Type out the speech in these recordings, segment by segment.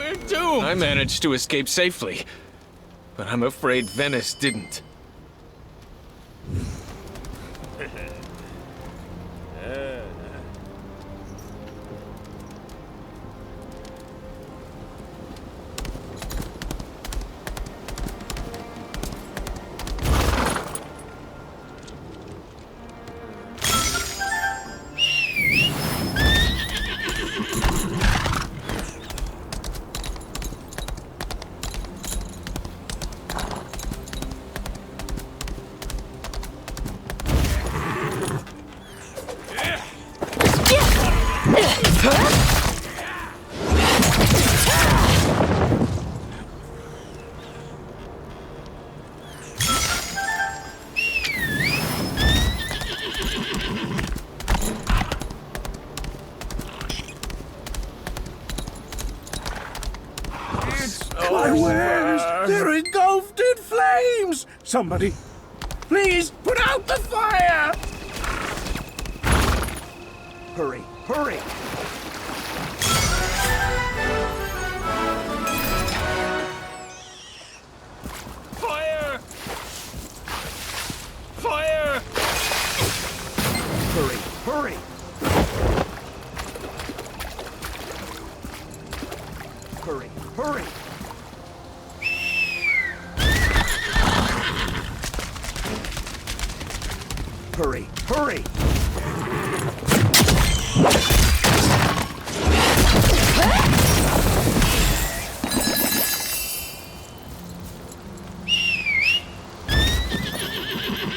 We're doomed! I managed to escape safely, but I'm afraid Venice didn't. My wares! They're engulfed in flames! Somebody, please put out the fire! Hurry, hurry! Fire! Fire! Hurry, hurry! Hurry, hurry! Hurry, hurry!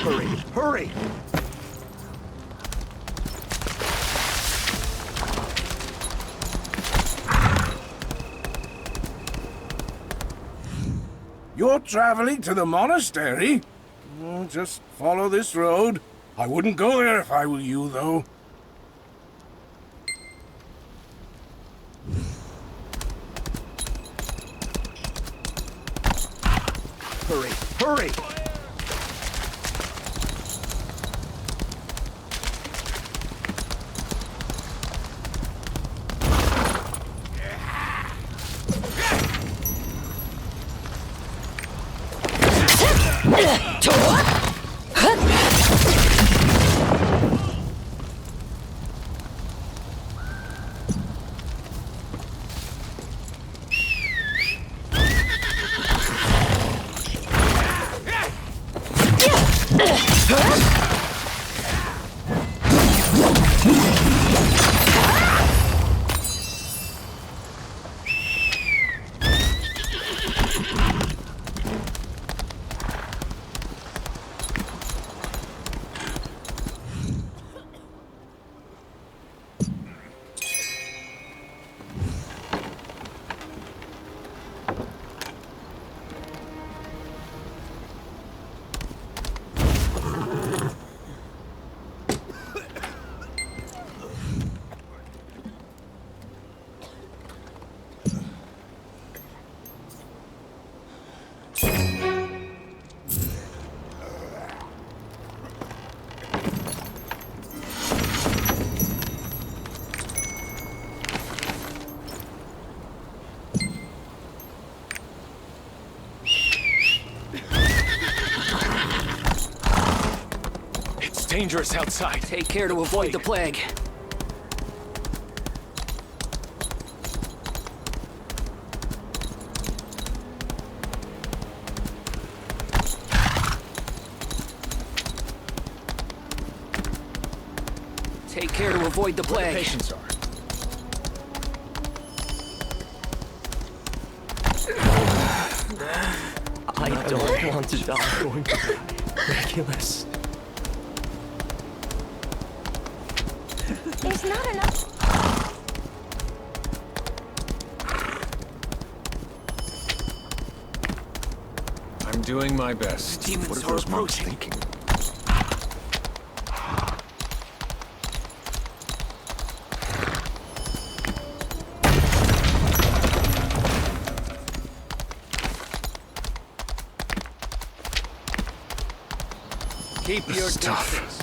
Hurry, hurry! You're traveling to the monastery? Well, just follow this road. I wouldn't go there if I were you, though. Hurry, hurry! Dangerous outside. Take care to avoid the plague. Take care to avoid the plague. Where the patients are. I don't want to die. Ridiculous. There's not enough. I'm doing my best. Demons are approaching. Keep your distance.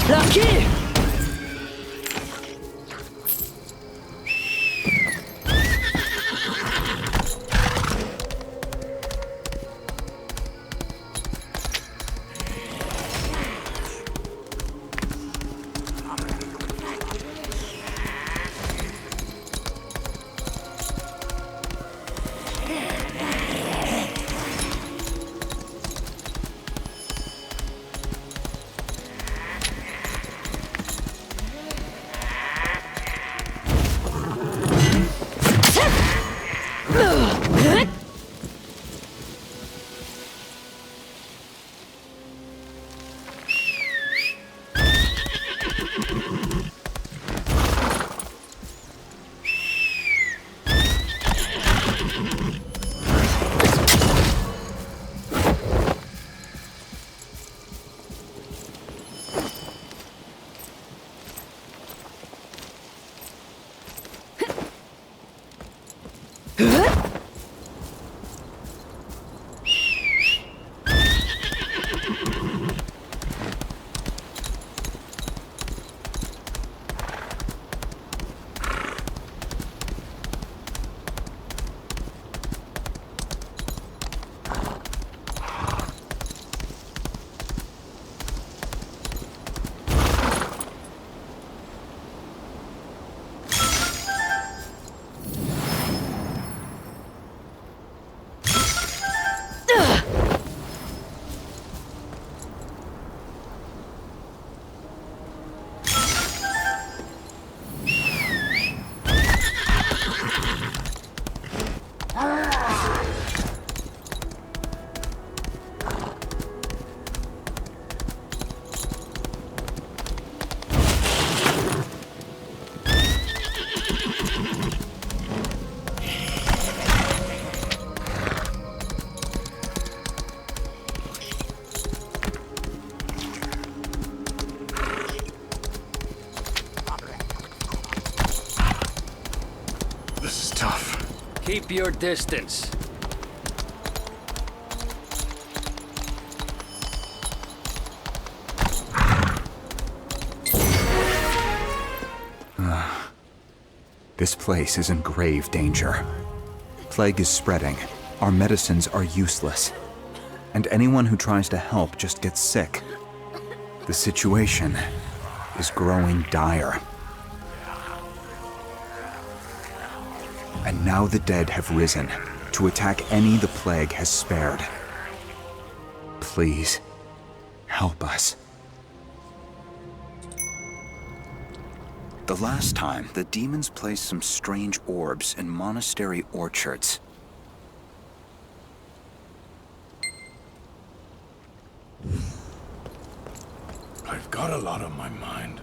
Lucky! Keep your distance. This place is in grave danger. Plague is spreading. Our medicines are useless. And anyone who tries to help just gets sick. The situation is growing dire. And now the dead have risen to attack any the plague has spared. Please, help us. The last time, the demons placed some strange orbs in monastery orchards. I've got a lot on my mind.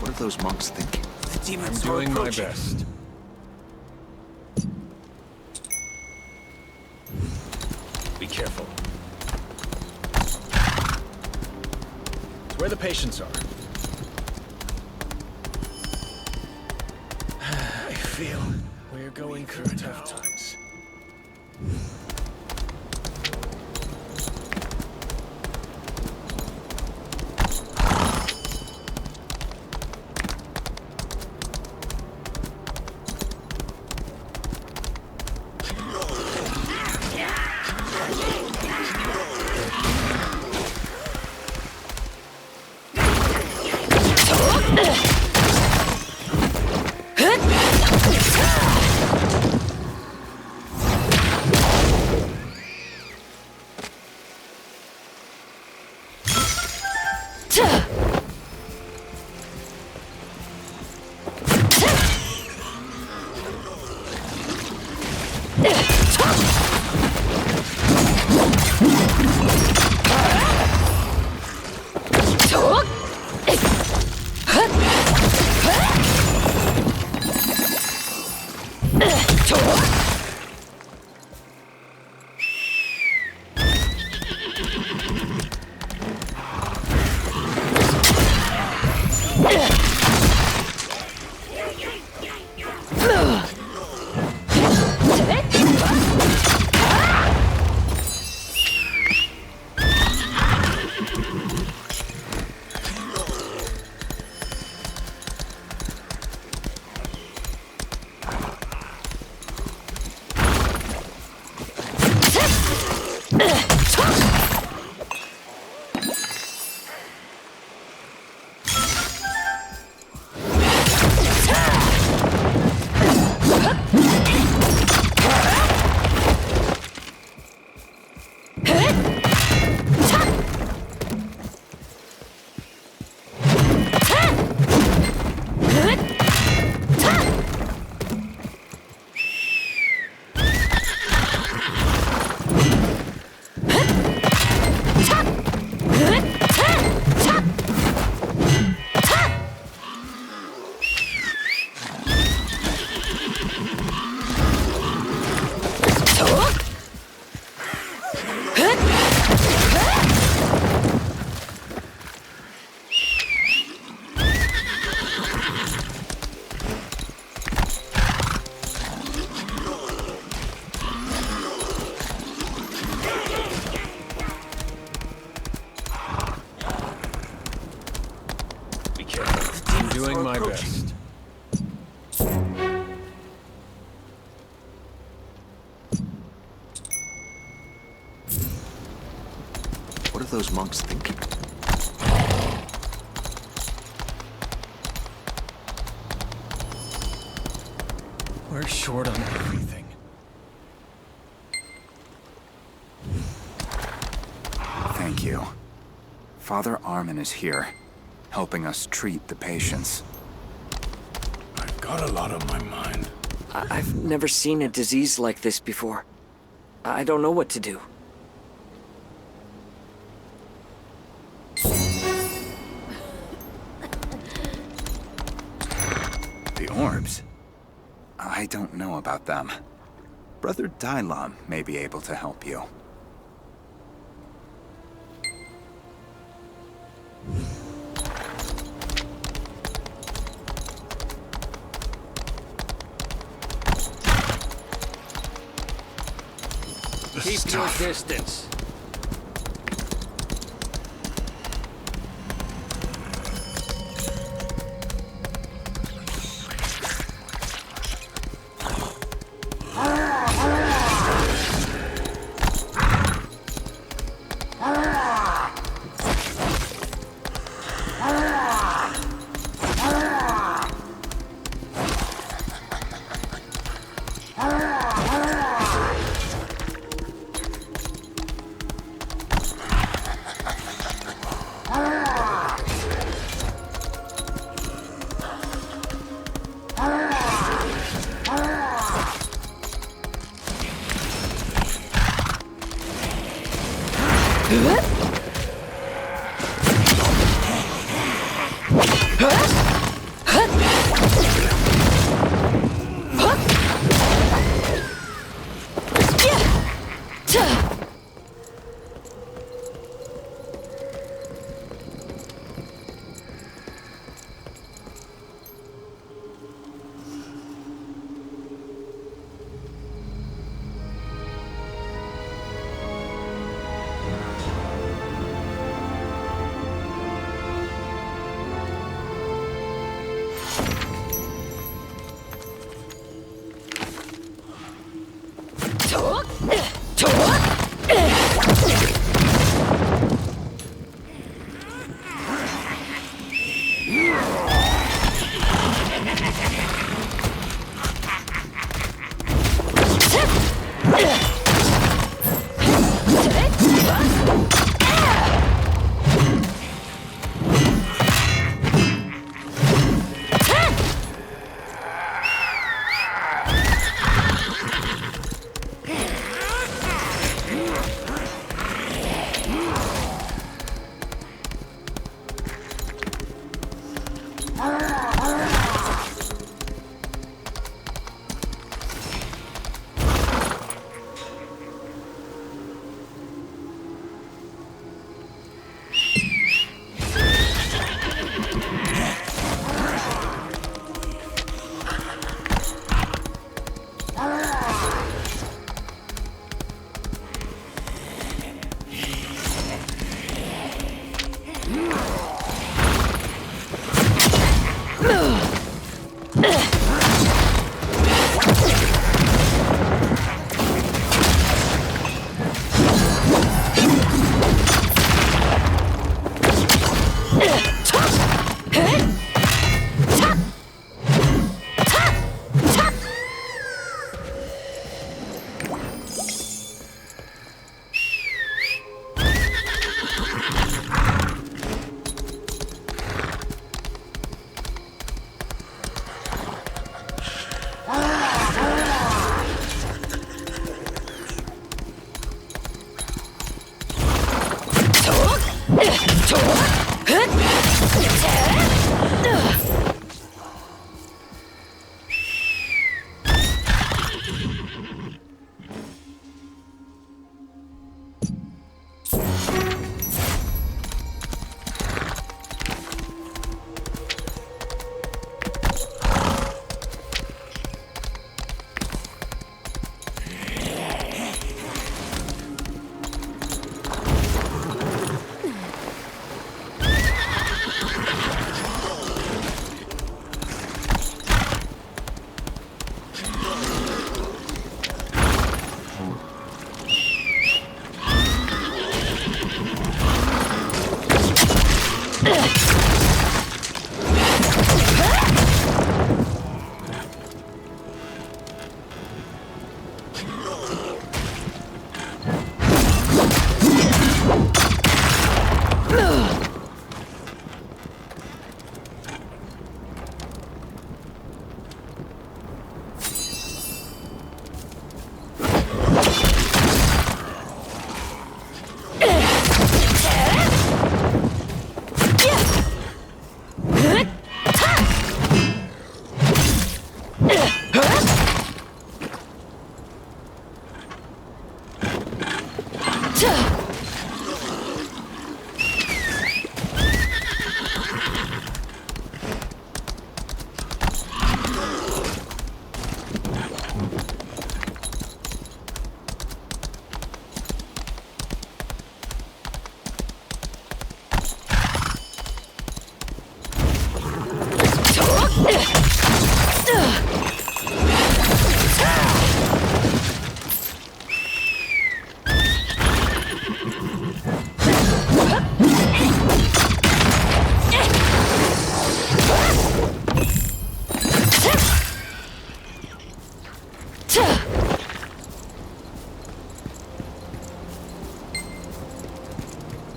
What are those monks thinking? The demons I'm are doing my approaching. best. Be careful. It's where the patients are. I feel we're going through tough times. Doing my best. What are those monks thinking? We're short on everything. Thank you. Father Armin is here, helping us treat the patients. I've got a lot on my mind. I've never seen a disease like this before. I don't know what to do. The orbs? I don't know about them. Brother Dailam may be able to help you. Keep your distance.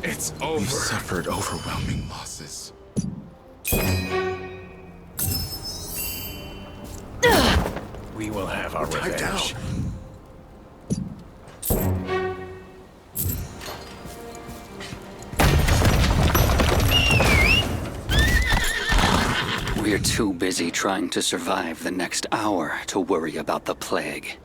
It's We over. suffered overwhelming losses. We will have our Tied down. revenge. We're too busy trying to survive the next hour to worry about the plague.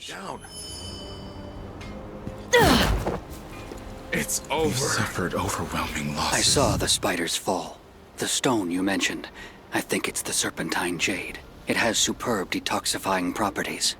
Down. It's We over. suffered overwhelming losses. I saw the spider's fall. The stone you mentioned. I think it's the serpentine jade. It has superb detoxifying properties.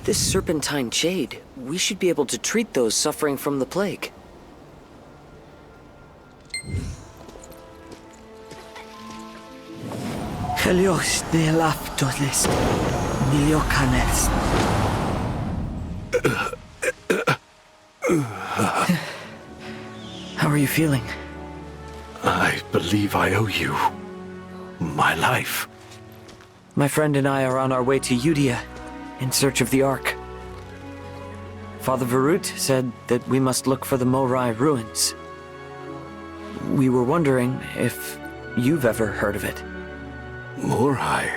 With this serpentine jade, we should be able to treat those suffering from the plague. Helios de laftolis, Niliocanes. How are you feeling? I believe I owe you my life. My friend and I are on our way to Eudia in search of the Ark. Father Varut said that we must look for the Morai ruins. We were wondering if you've ever heard of it. Morai?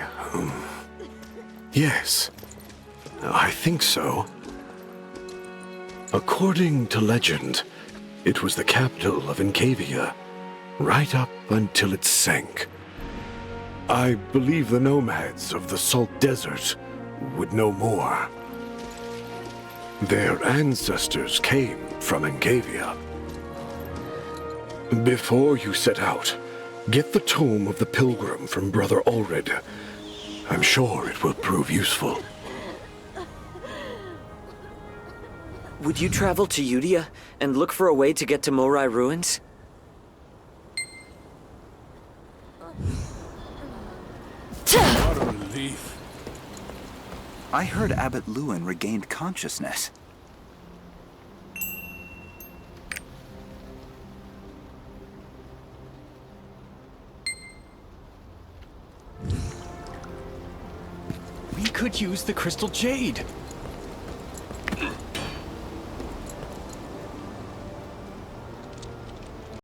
Yes. I think so. According to legend, it was the capital of Encavia, right up until it sank. I believe the nomads of the Salt Desert would know more. Their ancestors came from Encavia. Before you set out, get the Tome of the Pilgrim from Brother Ulrid. I'm sure it will prove useful. Would you travel to Udia and look for a way to get to Morai ruins? What a relief. I heard Abbot Lewin regained consciousness. We could use the crystal jade.